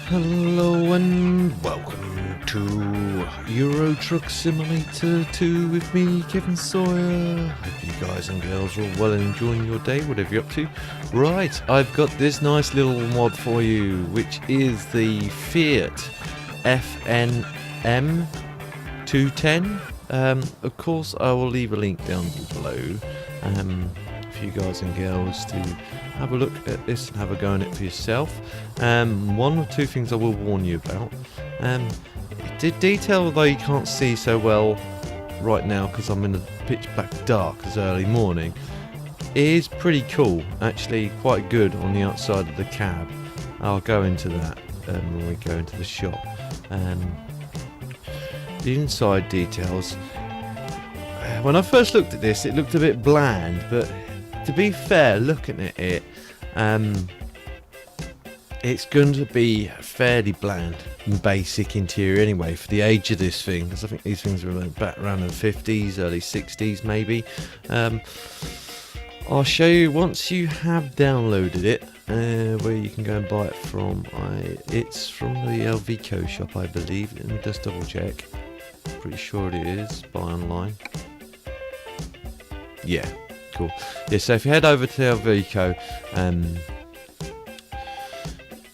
Hello and welcome to Euro Truck Simulator 2 with me, Kevin Sawyer. Hope you guys and girls are all well and enjoying your day, whatever you're up to. Right, I've got this nice little mod for you, which is the Fiat FNM 210. Of course, I will leave a link down below for you guys and girls to have a look at this and have a go at it for yourself. One or two things I will warn you about. The detail, although you can't see so well right now because I'm in the pitch black dark as early morning, is pretty cool. Actually, quite good on the outside of the cab. I'll go into that when we go into the shop. The inside details. When I first looked at this, it looked a bit bland, but to be fair, looking at it, it's going to be fairly bland and basic interior anyway for the age of this thing, because I think these things were back around in the 50s, early 60s maybe. I'll show you once you have downloaded it where you can go and buy it from. It's from the LVCO shop, I believe. Let me just double check. Pretty sure it is. Buy online. Yeah. Cool. Yeah, so if you head over to the LVCO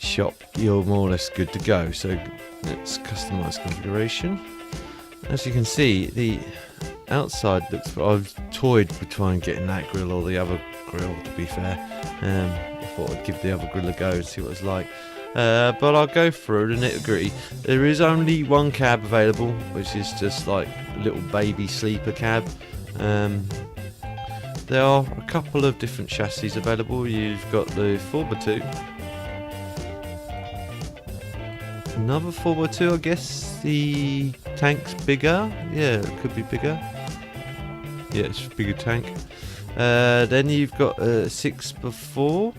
shop, you're more or less good to go. So let's customize configuration. As you can see, the outside looks. I've toyed with trying getting that grill or the other grill, to be fair. I thought I'd give the other grill a go and see what it's like. But I'll go through the nitty-gritty. There is only one cab available, which is just like a little baby sleeper cab. There are a couple of different chassis available. You've got the 4x2, another 4x2, I guess the tank's bigger. Yeah, it could be bigger. Yeah, it's a bigger tank. Then you've got a 6x4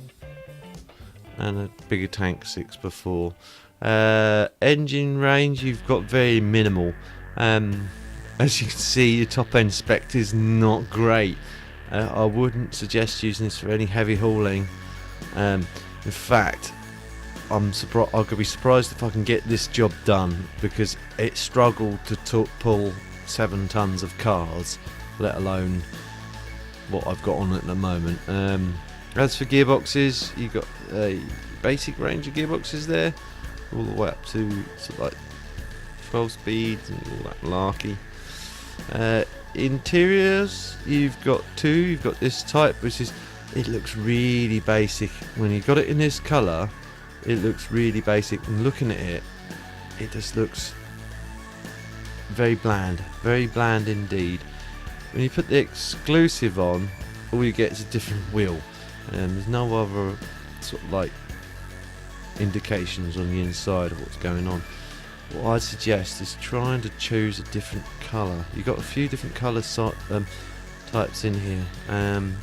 and a bigger tank, 6x4. Engine range, you've got very minimal. As you can see, the top end spec is not great. I wouldn't suggest using this for any heavy hauling. In fact, I'm gonna be surprised if I can get this job done, because it struggled to pull 7 tons of cars, let alone what I've got on it at the moment. As for gearboxes, you've got a basic range of gearboxes there, all the way up to sort of like 12 speeds and all that malarkey. Interiors, you've got two. You've got this type, which is, it looks really basic. When you got it in this colour, it looks really basic, and looking at it, it just looks very bland indeed. When you put the exclusive on, all you get is a different wheel, and there's no other sort of like indications on the inside of what's going on. What I'd suggest is trying to choose a different colour. You've got a few different colour types in here, and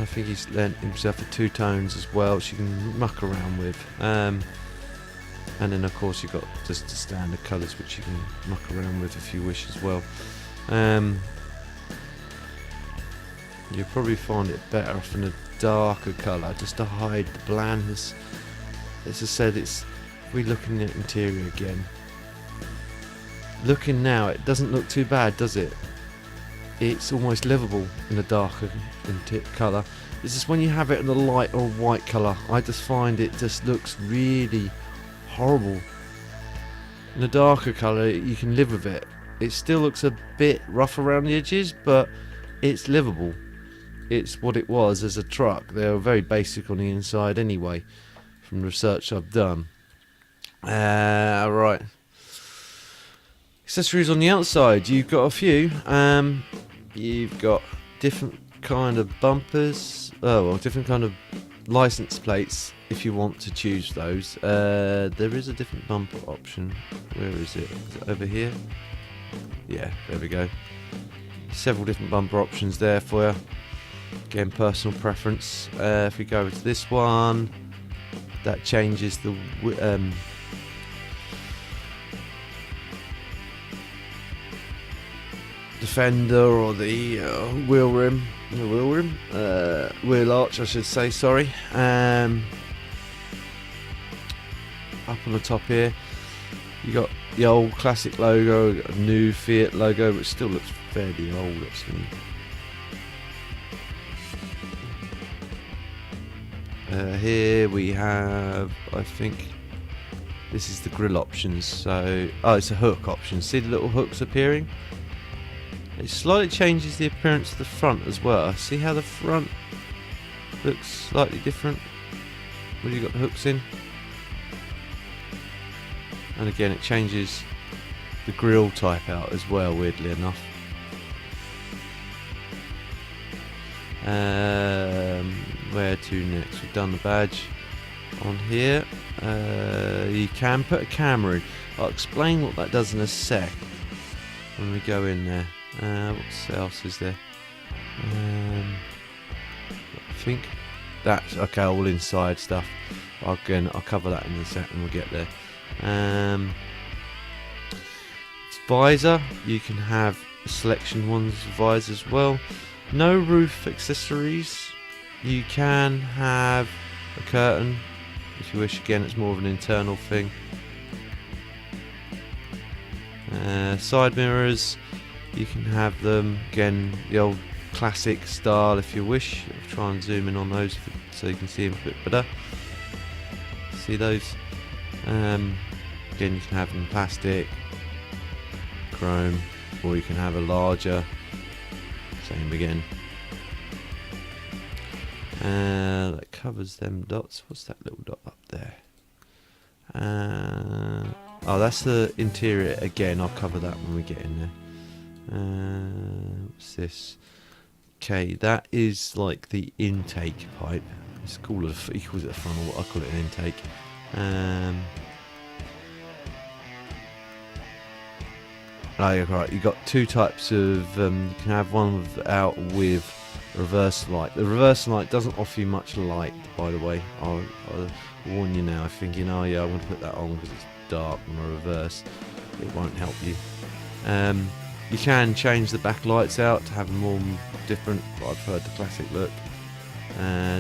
I think he's lent himself for 2 tones as well, which you can muck around with. And then of course you've got just the standard colours, which you can muck around with if you wish as well. You'll probably find it better off in a darker colour, just to hide the blandness. As I said, we're looking at interior again. Looking now, it doesn't look too bad, does it? It's almost livable in a darker colour. It's just when you have it in a light or white colour, I just find it just looks really horrible. In a darker colour, you can live with it. It still looks a bit rough around the edges, but it's livable. It's what it was as a truck. They were very basic on the inside anyway, from the research I've done. Right. Accessories on the outside, you've got a few. You've got different kind of bumpers, different kind of license plates if you want to choose those. There is a different bumper option. Where is it? Is it over here? Yeah, there we go. Several different bumper options there for you. Again, personal preference. If we go over to this one, that changes the fender or the wheel arch, I should say. Sorry. on the top here, you got the old classic logo, got a new Fiat logo, which still looks fairly old actually. Here we have, I think this is the grill options. So, oh, it's a hook option. See the little hooks appearing? It slightly changes the appearance of the front as well. See how the front looks slightly different when you got the hooks in? And again, it changes the grille type out as well, weirdly enough. Where to next? We've done the badge on here. You can put a camera in. I'll explain what that does in a sec when we go in there. What else is there? I think that's okay. All inside stuff. Again, I'll cover that in a sec when we get there. Visor, you can have selection ones visor as well. No roof accessories. You can have a curtain if you wish. Again, it's more of an internal thing. Side mirrors, you can have them again the old classic style if you wish. I'll try and zoom in on those so you can see them a bit better. See those? Again, you can have them plastic, chrome, or you can have a larger. Same again. That covers them dots. What's that little dot up there? Oh, that's the interior again. I'll cover that when we get in there. What's this? Okay, that is like the intake pipe. It's called he calls it a funnel. I call it an intake. Right, you've got two types of. You can have one without with reverse light. The reverse light doesn't offer you much light, by the way. I'll warn you now. If you're thinking, oh yeah, I'm going to put that on because it's dark when I reverse, it won't help you. You can change the backlights out to have a more different. I prefer the classic look.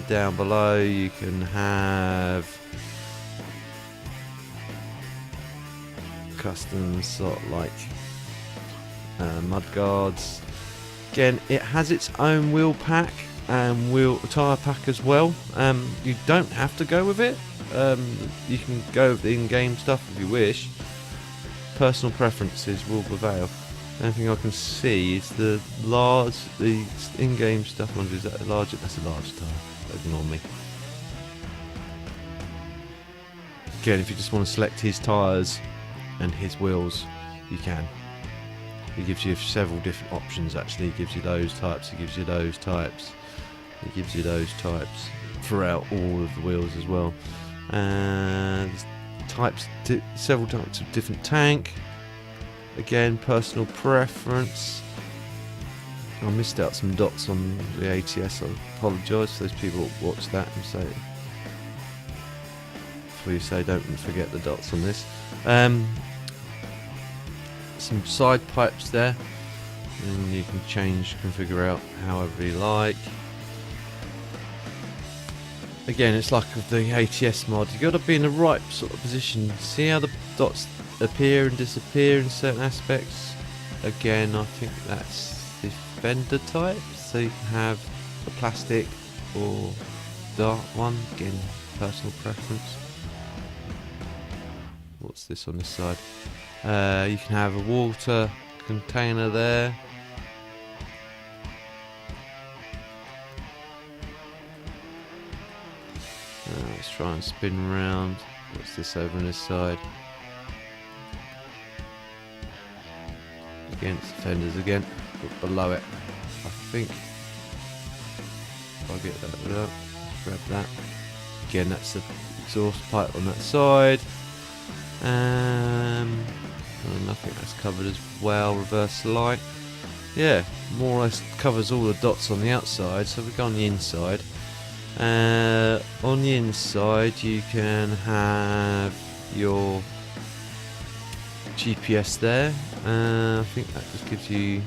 Down below, you can have custom sort of like mud guards. Again, it has its own wheel pack and tyre pack as well. You don't have to go with it. You can go with the in-game stuff if you wish. Personal preferences will prevail. The only thing I can see is the in-game stuff. Is that a large? That's a large tyre. Ignore me. Again, if you just want to select his tyres and his wheels, you can. He gives you several different options actually. He gives you those types, he gives you those types, he gives you those types throughout all of the wheels as well. And several types of different tank. Again, personal preference. I missed out some dots on the ATS. I apologise for those people who watch that and say, before you say don't forget the dots on this. Some side pipes there, and you can configure out however you like. Again, it's like with the ATS mod, you've got to be in the right sort of position. See how the dots appear and disappear in certain aspects. Again, I think that's the fender type, so you can have a plastic or dark one. Again, personal preference. What's this on this side? You can have a water container there. Let's try and spin around. What's this over on this side? Again, it's the fenders again, but below it. I think if I get that up, grab that. Again, that's the exhaust pipe on that side. I think that's covered as well. Reverse light. Yeah, more or less covers all the dots on the outside. So we go on the inside. On the inside, you can have your GPS there. I think that just gives you.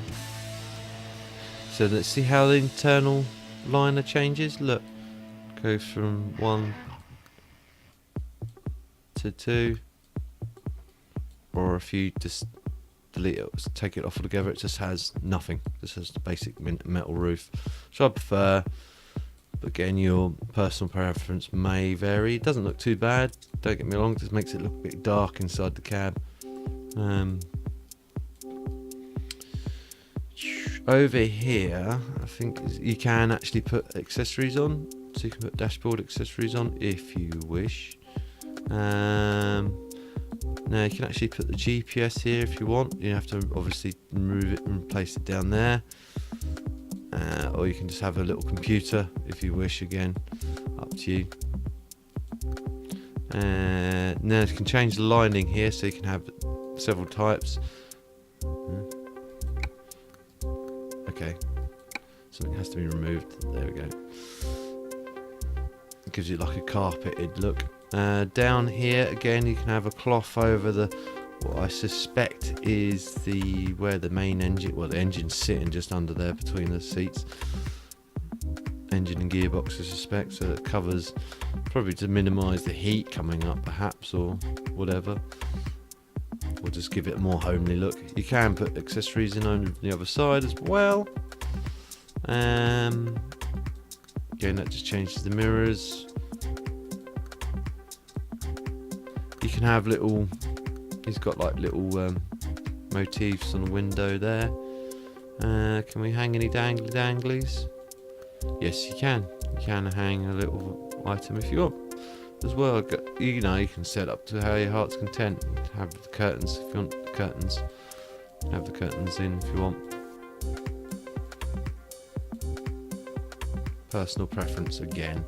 So let's see how the internal liner changes. Look, goes from 1 to 2. or if you just delete it, take it off altogether, it just has nothing. It just has the basic metal roof, which I prefer. But again, your personal preference may vary. It doesn't look too bad, don't get me wrong, it just makes it look a bit dark inside the cab. Over here, I think you can actually put accessories on, so you can put dashboard accessories on if you wish. Now you can actually put the GPS here if you want. You have to obviously remove it and place it down there, or you can just have a little computer if you wish. Again, up to you. Now you can change the lining here, so you can have several types. Okay, something has to be removed. There we go. It gives you like a carpeted look. Down here again, you can have a cloth over the what I suspect is where the main engine, well, the engine's sitting just under there between the seats. Engine and gearbox, I suspect, so it covers, probably to minimise the heat coming up, perhaps, or whatever. Or just give it a more homely look. You can put accessories in on the other side as well. Again, that just changes the mirrors. You can have little, he's got like little motifs on the window there. Can we hang any danglies? Yes, you can. You can hang a little item if you want as well. You know, you can set up to how your heart's content. Have the curtains if you want the curtains. Have the curtains in if you want. Personal preference again.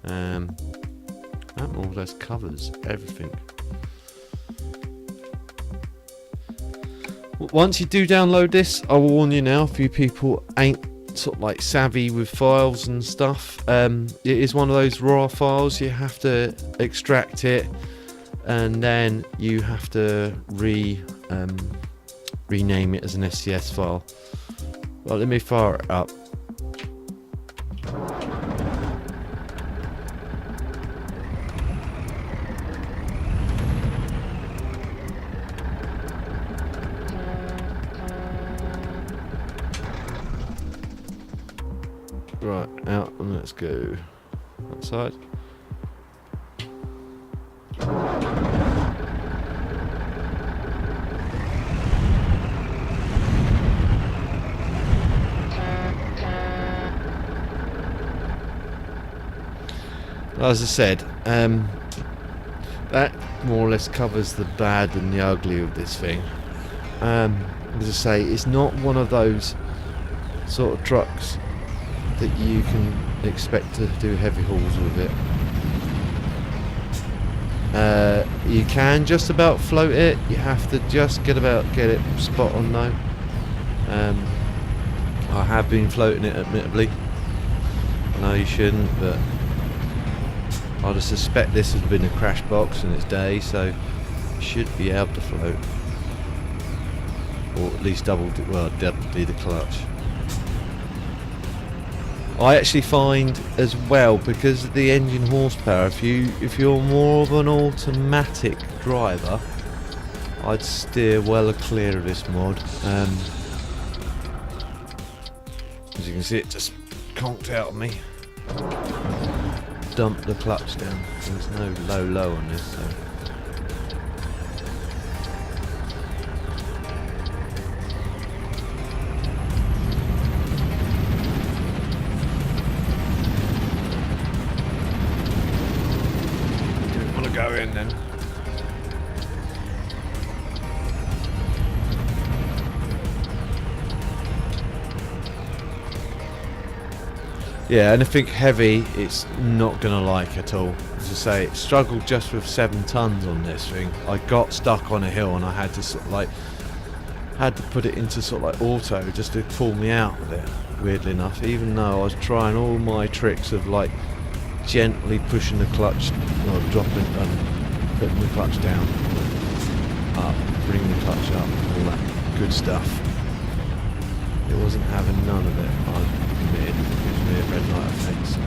That more or less covers everything. Once you do download this, I will warn you now, a few people ain't sort of like savvy with files and stuff. It is one of those raw files. You have to extract it, and then you have to rename it as an SCS file. Well, let me fire it up. Right, out, and let's go outside. As I said, that more or less covers the bad and the ugly of this thing. As I say, it's not one of those sort of trucks that you can expect to do heavy hauls with it. You can just about float it. You have to just get it spot on though. I have been floating it, admittedly. I know you shouldn't, but I'd suspect this has been a crash box in its day, so you should be able to float, or at least double the clutch. I actually find as well, because of the engine horsepower, if you're more of an automatic driver, I'd steer well clear of this mod. As you can see, it just conked out of me. Dump the clutch down. There's no low on this, so. Go in then. Yeah, anything heavy it's not gonna like at all. As I say, it struggled just with 7 tons on this thing. I got stuck on a hill and I had to sort of like put it into sort of like auto just to pull me out of it, weirdly enough, even though I was trying all my tricks of like gently pushing the clutch, or dropping and putting the clutch down, up, bringing the clutch up, all that good stuff. It wasn't having none of it. I admitted it gives me a red light effect,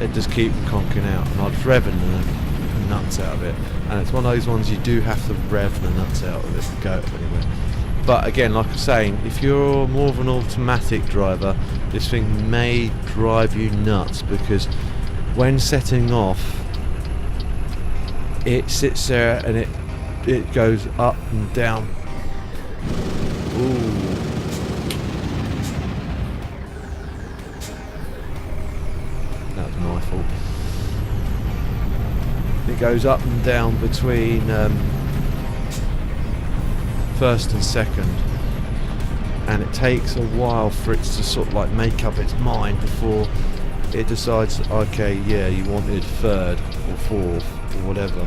it just keep conking out, and I was revving and nuts out of it, and it's one of those ones you do have to rev the nuts out of it to go anywhere. But again, like I'm saying, if you're more of an automatic driver, this thing may drive you nuts, because when setting off, it sits there and it goes up and down. Ooh. That was my fault. It goes up and down between first and second, and it takes a while for it to sort of like make up its mind before it decides, okay, yeah, you wanted third or fourth or whatever.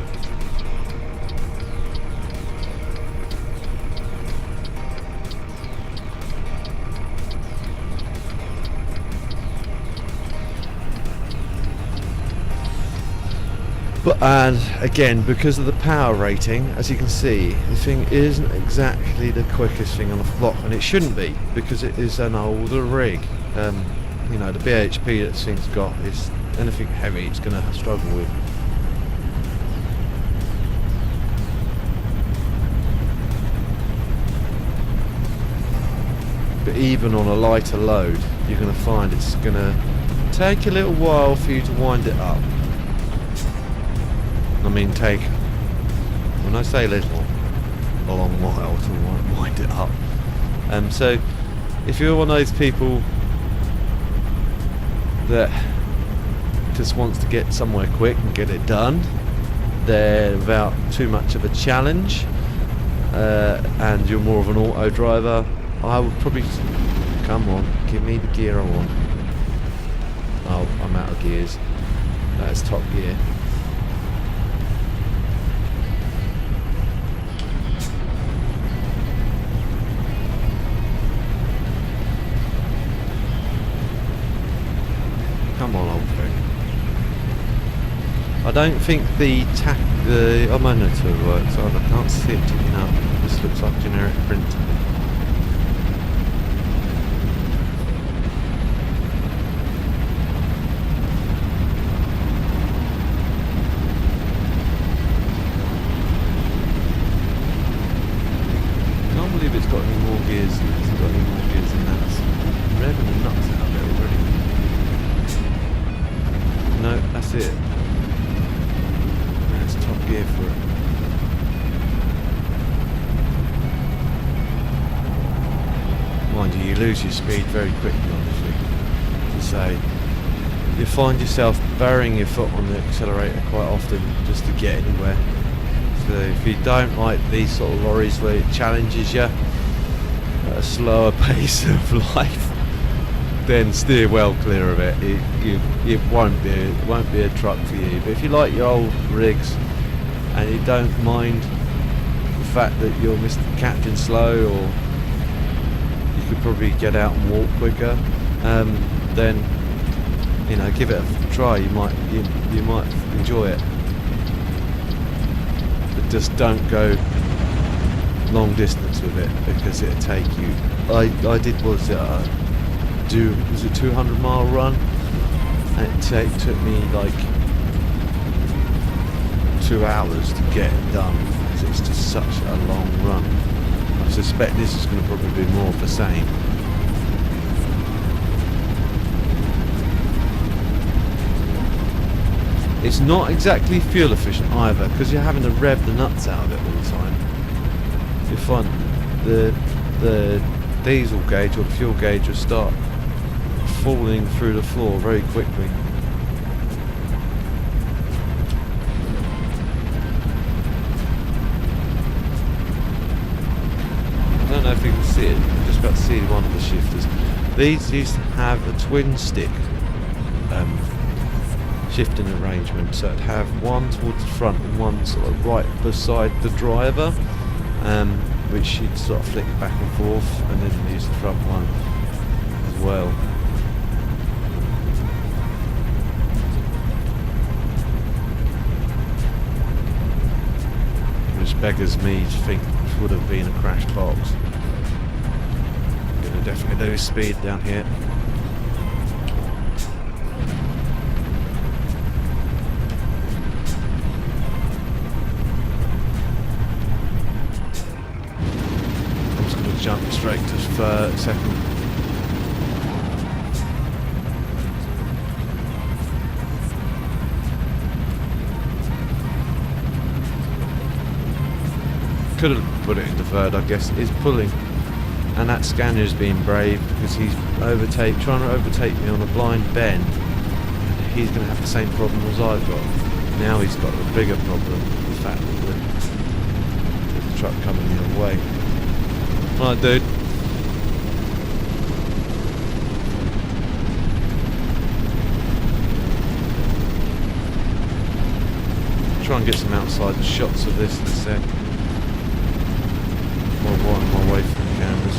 But, and again, because of the power rating, as you can see, the thing isn't exactly the quickest thing on the block, and it shouldn't be, because it is an older rig. You know, the BHP that this thing's got is anything heavy it's going to struggle with. But even on a lighter load, you're going to find it's going to take a little while for you to wind it up. I mean, when I say little, a long while to wind it up. So if you're one of those people that just wants to get somewhere quick and get it done, they're without too much of a challenge, and you're more of an auto driver, I would probably, come on, give me the gear I want. Oh, I'm out of gears. That's top gear. Come on, old thing. I don't think the monitor works either. I can't see it ticking up. This looks like generic print. Can't believe it's got any more gears. It hasn't got any more gears than that. It's revving the nuts out of it already. No, that's it. That's top gear for it. Mind you, you lose your speed very quickly on this thing. To say, you find yourself burying your foot on the accelerator quite often just to get anywhere. So if you don't like these sort of lorries where it challenges you at a slower pace of life, then steer well clear of it. It won't be a truck for you. But if you like your old rigs and you don't mind the fact that you're Mr. Captain Slow, or you could probably get out and walk quicker, then you know, give it a try. You might enjoy it. But just don't go long distance with it, because it'll take you. I did was it a 200-mile run, and it took me like 2 hours to get it done, because it's just such a long run. I suspect this is going to probably be more of the same. It's not exactly fuel efficient either, because you're having to rev the nuts out of it all the time. You find the diesel gauge or the fuel gauge will start falling through the floor very quickly. I don't know if you can see it. I'm just about to see one of the shifters. These used to have a twin stick shifting arrangement, so it'd have one towards the front and one sort of right beside the driver, which you'd sort of flick back and forth, and then use the front one as well. Which beggars me to think it would have been a crash box. I'm going to definitely lose speed down here. jump straight to second. Could have put it into third, I guess. Is pulling, and that Scania's being brave because he's trying to overtake me on a blind bend. He's going to have the same problem as I've got. Now he's got a bigger problem, the fact that there's a truck coming the other way. Right, dude. Try and get some outside shots of this in a sec. While I'm away from the cameras.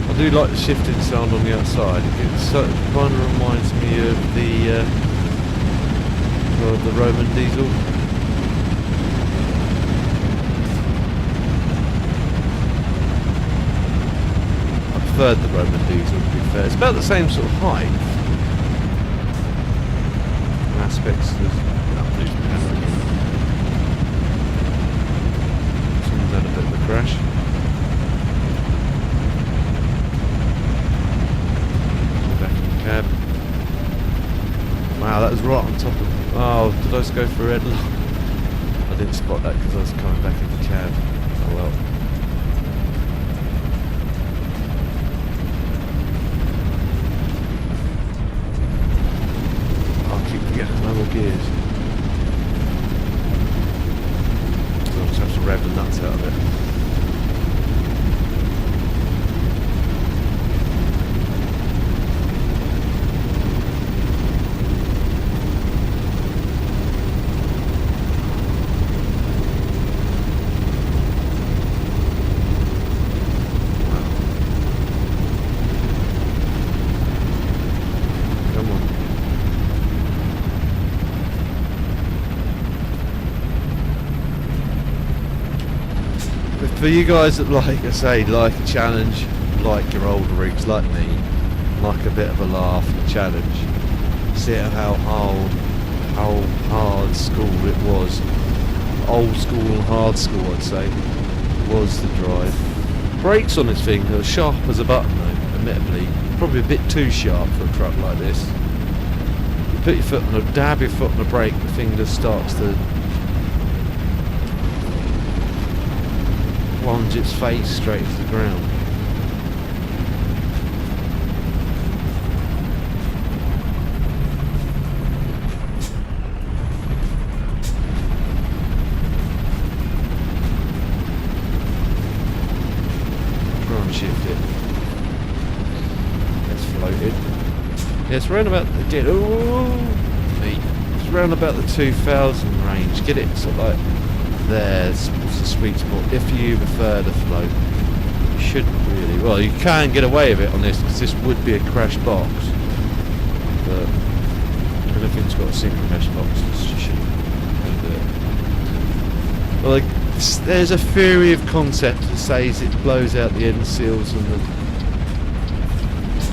I do like the shifting sound on the outside. It kind of reminds me of the Roman diesel. I preferred the Roman diesel, to be fair. It's about the same sort of height. Aspects. Someone's had a bit of a crash. Back in the cab. Wow, that was right on top of. Oh, did I just go for a red light? I didn't spot that because I was coming back in the cab. Oh well. There's no more gears. So I'll just have to rev the nuts out of it. For you guys that like a challenge, like your older rigs, like me, like a bit of a laugh and a challenge, see how hard school it was, old school and hard school I'd say, was the drive. Brakes on this thing are sharp as a button though, admittedly, probably a bit too sharp for a truck like this. You put your foot on dab your foot on the brake, the thing just starts to plunge its face straight to the ground. Try and shift it. It's floated. Yeah, it's around about again. It's around about the 2000 range. Get it sort of like there's the sweet spot. If you prefer the float, you shouldn't really. Well, you can get away with it on this because this would be a crash box, but anything's got a single crash box, you shouldn't do it. Well, like, there's a theory of concept that says it blows out the end seals and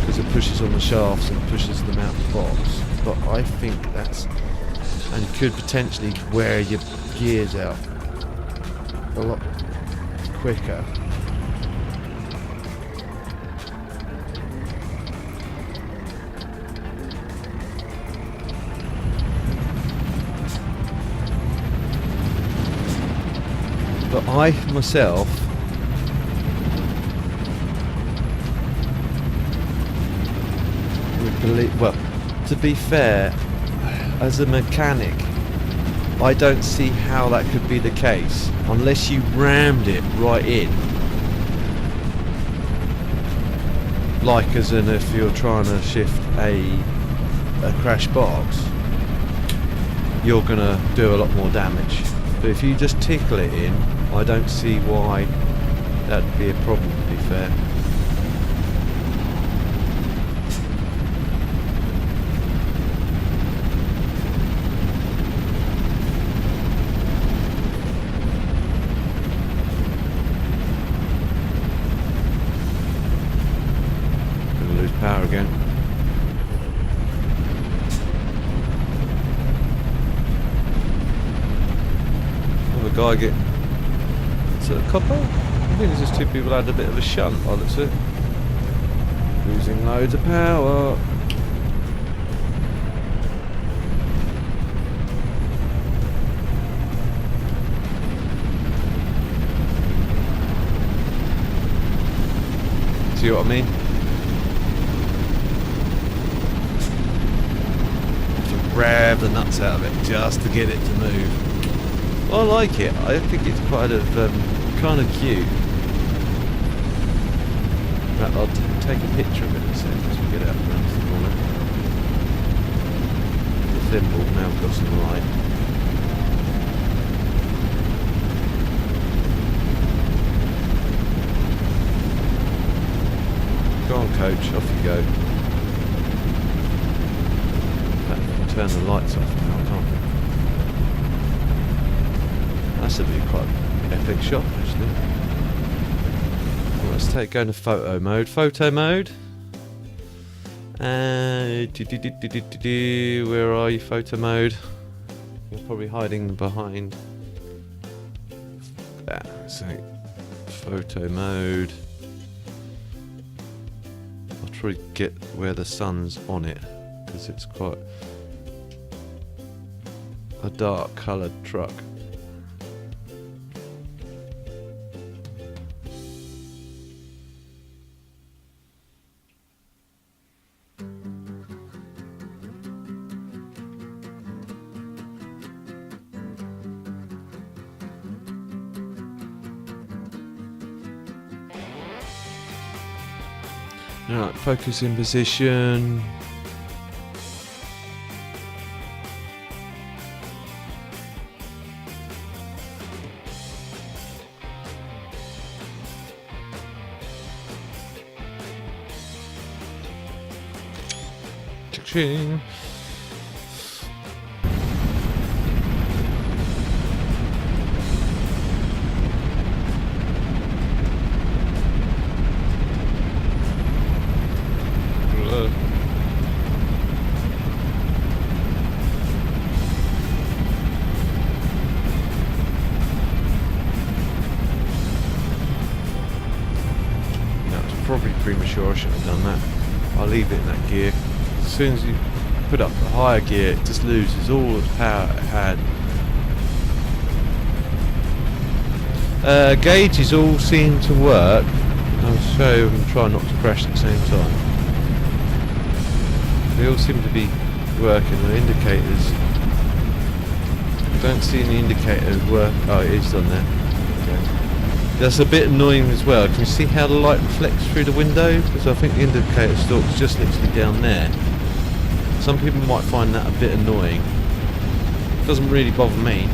because it pushes on the shafts and pushes them out the box. But I think that's and could potentially wear your gears out a lot quicker. But I myself would believe, well, to be fair, as a mechanic, I don't see how that could be the case unless you rammed it right in. Like as in if you're trying to shift a crash box, you're gonna do a lot more damage. But if you just tickle it in, I don't see why that'd be a problem, to be fair. Power again. guy get to the copper? I think it's just two people had a bit of a shunt by the looks of it. Losing loads of power. See what I mean? Rev the nuts out of it just to get it to move. I like it. I think it's kind of cute. Right, I'll take a picture of it in a second as we get out around the corner. The thimble now got some light. Go on, coach. Off you go. Turn the lights off now, can't we? That's a be quite epic shot, actually. Well, let's go into photo mode. Photo mode. Where are you, photo mode? You're probably hiding behind that. So, photo mode. I'll try to get where the sun's on it, because it's quite a dark coloured truck. Alright, focus in position. Cha-ching. Probably premature, I shouldn't have done that. I'll leave it in that gear. As soon as you put up the higher gear, it just loses all its power it had. Gauges all seem to work. I'll show you and try not to crash at the same time. They all seem to be working. The indicators, I don't see any indicators work. Oh, it is on there. Okay. That's a bit annoying as well. Can you see how the light reflects through the window? Because I think the indicator stalk's just literally down there. Some people might find that a bit annoying. Doesn't really bother me.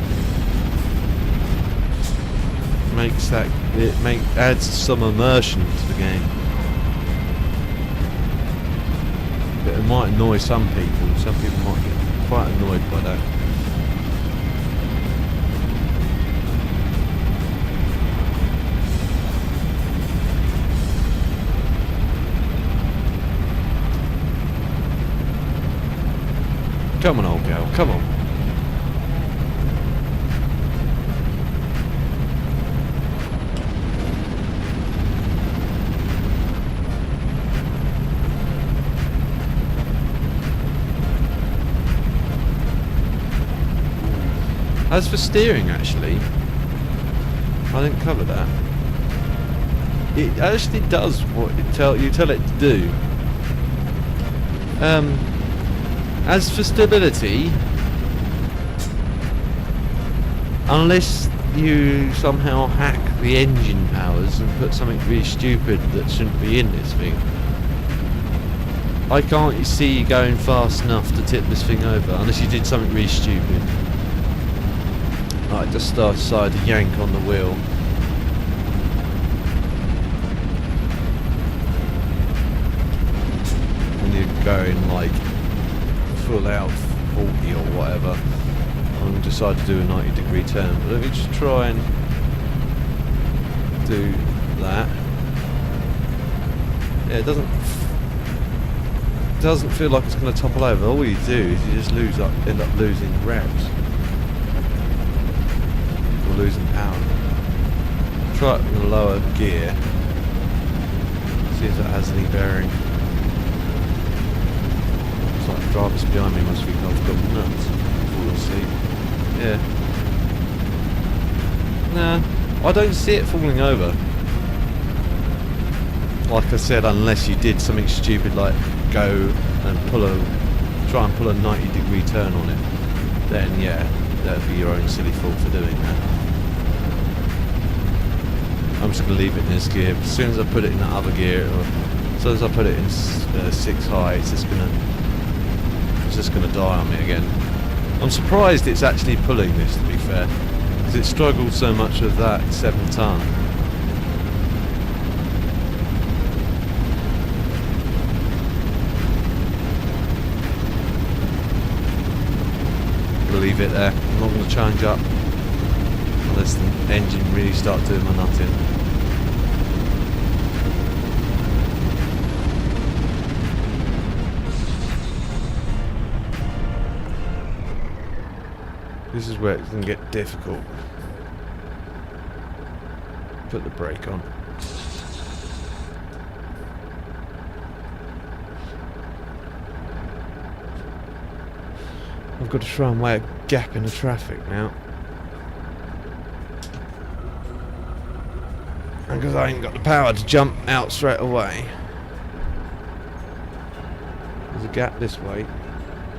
Adds some immersion to the game. But it might annoy some people. Some people might get quite annoyed by that. Come on, old girl, come on. As for steering, actually, I didn't cover that. It actually does what you tell it to do. As for stability, unless you somehow hack the engine powers and put something really stupid that shouldn't be in this thing, I can't see you going fast enough to tip this thing over unless you did something really stupid. Like just decide to yank on the wheel. And you're going like full out 40 or whatever, and decide to do a 90-degree turn. But let me just try and do that. Yeah, it doesn't feel like it's going to topple over. All you do is you just end up losing revs. we're losing power. Try it in a lower gear. See if that has any bearing. It's like the drivers behind me must think I've gone nuts. Fall asleep. Yeah. Nah, I don't see it falling over. Like I said, unless you did something stupid like go and try and pull a 90-degree turn on it, then yeah, that would be your own silly fault for doing that. I'm just going to leave it in this gear. As soon as I put it in that other gear, or as soon as I put it in 6 high, it's just going to die on me again. I'm surprised it's actually pulling this, to be fair, because it struggled so much with that 7 ton. Leave it there. I'm not going to change up unless the engine really starts doing my nutting. This is where it's going to get difficult. Put the brake on. I've got to try and weigh a gap in the traffic now. And because I ain't got the power to jump out straight away. There's a gap this way.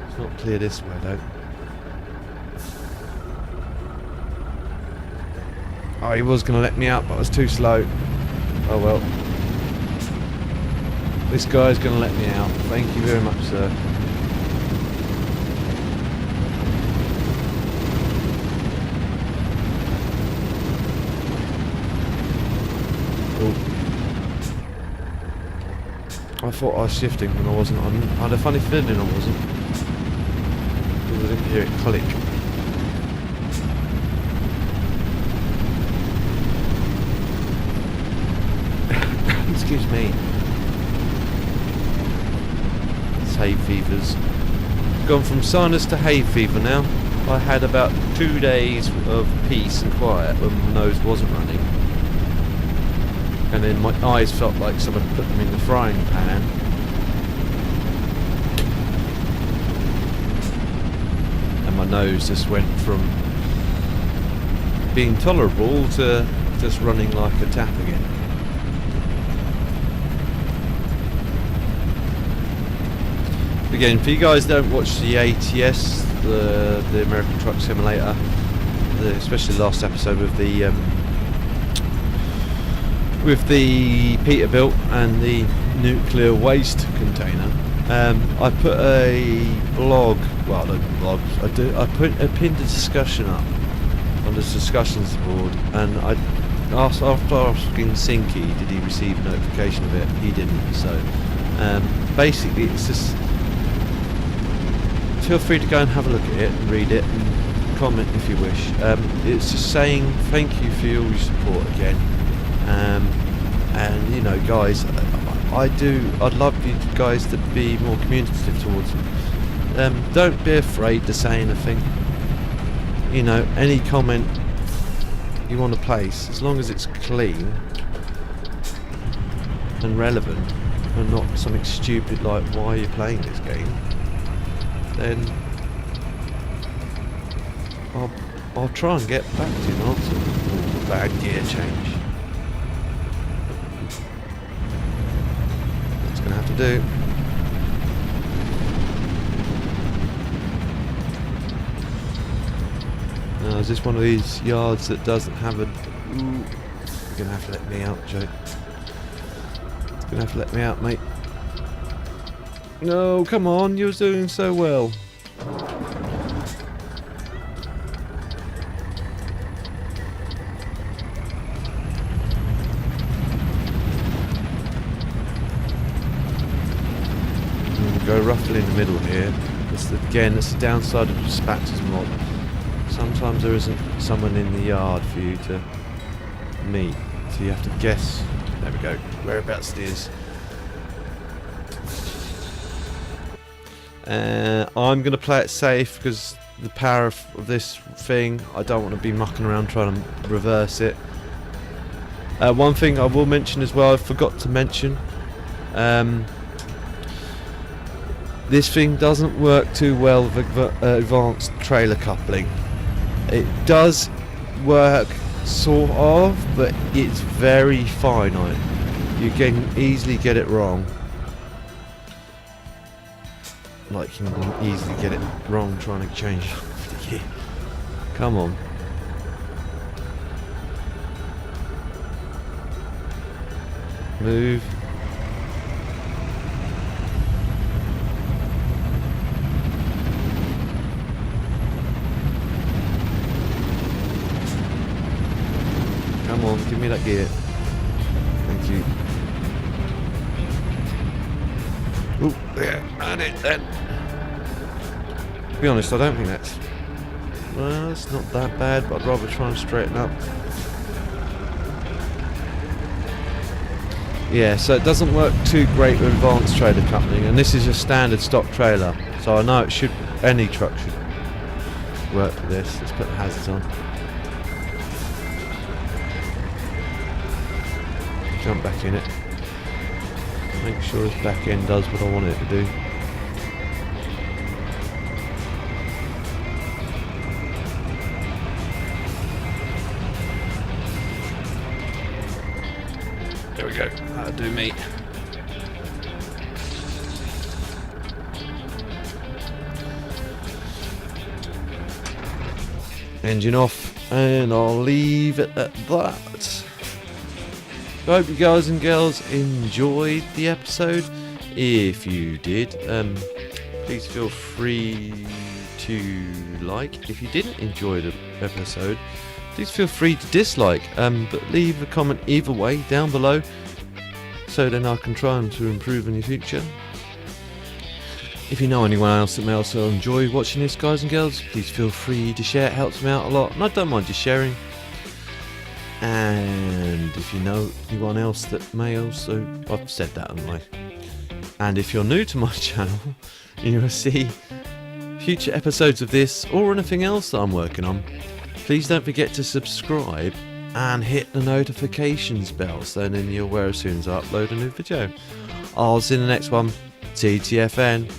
It's not clear this way though. Oh, he was going to let me out, but I was too slow. Oh well. This guy's going to let me out. Thank you very much, sir. I thought I was shifting when I wasn't. I had a funny feeling I wasn't. Because I didn't hear it click. Excuse me. It's hay fevers. Gone from sinus to hay fever now. I had about 2 days of peace and quiet when my nose wasn't running. And then my eyes felt like someone put them in the frying pan. And my nose just went from being tolerable to just running like a tap again. Again, for you guys that don't watch the ATS, the American Truck Simulator, especially the last episode with the Peterbilt and the nuclear waste container, I put a blog, well not blog, I pinned a discussion up on the discussions board, and I asked, after asking Sinky did he receive a notification of it, he didn't, so basically it's just, feel free to go and have a look at it and read it and comment if you wish. It's just saying thank you for all your support again. And you know, guys, I'd love you guys to be more communicative towards them. Don't be afraid to say anything. You know, any comment you want to place, as long as it's clean and relevant and not something stupid like why are you playing this game, then I'll try and get back to you and answer. Ooh, bad gear change. Gonna have to do. Now, is this one of these yards that doesn't have a... Ooh, you're gonna have to let me out, Joe. You're gonna have to let me out, mate. No, come on, you're doing so well. Go roughly in the middle here. Again, that's the downside of Dispatcher's mod. Sometimes there isn't someone in the yard for you to meet, so you have to guess. There we go, whereabouts it is. I'm going to play it safe because the power of this thing. I don't want to be mucking around trying to reverse it. One thing I will mention as well, I forgot to mention, this thing doesn't work too well with advanced trailer coupling. It does work sort of, but it's very finite. You can easily get it wrong. Like you can easily get it wrong trying to change the gear. Come on. Move. Come on, give me that gear. Thank you. Oh, yeah, earn it then. To be honest, I don't think that's... Well, it's not that bad, but I'd rather try and straighten up. Yeah, so it doesn't work too great with advanced trailer coupling, and this is your standard stock trailer, so I know it should, any truck should work with this. Let's put the hazards on. Jump back in it. Make sure this back end does what I want it to do. There we go. That'll do me. Engine off, and I'll leave it at that. I hope you guys and girls enjoyed the episode. If you did, please feel free to like. If you didn't enjoy the episode, please feel free to dislike, but leave a comment either way down below, so then I can try to improve in the future. If you know anyone else that may also enjoy watching this, guys and girls, please feel free to share. It helps me out a lot, and I don't mind just sharing. And if you know anyone else that may also... I've said that, haven't I? And if you're new to my channel, you will see future episodes of this or anything else that I'm working on. Please don't forget to subscribe and hit the notifications bell so then you're aware as soon as I upload a new video. I'll see you in the next one. TTFN.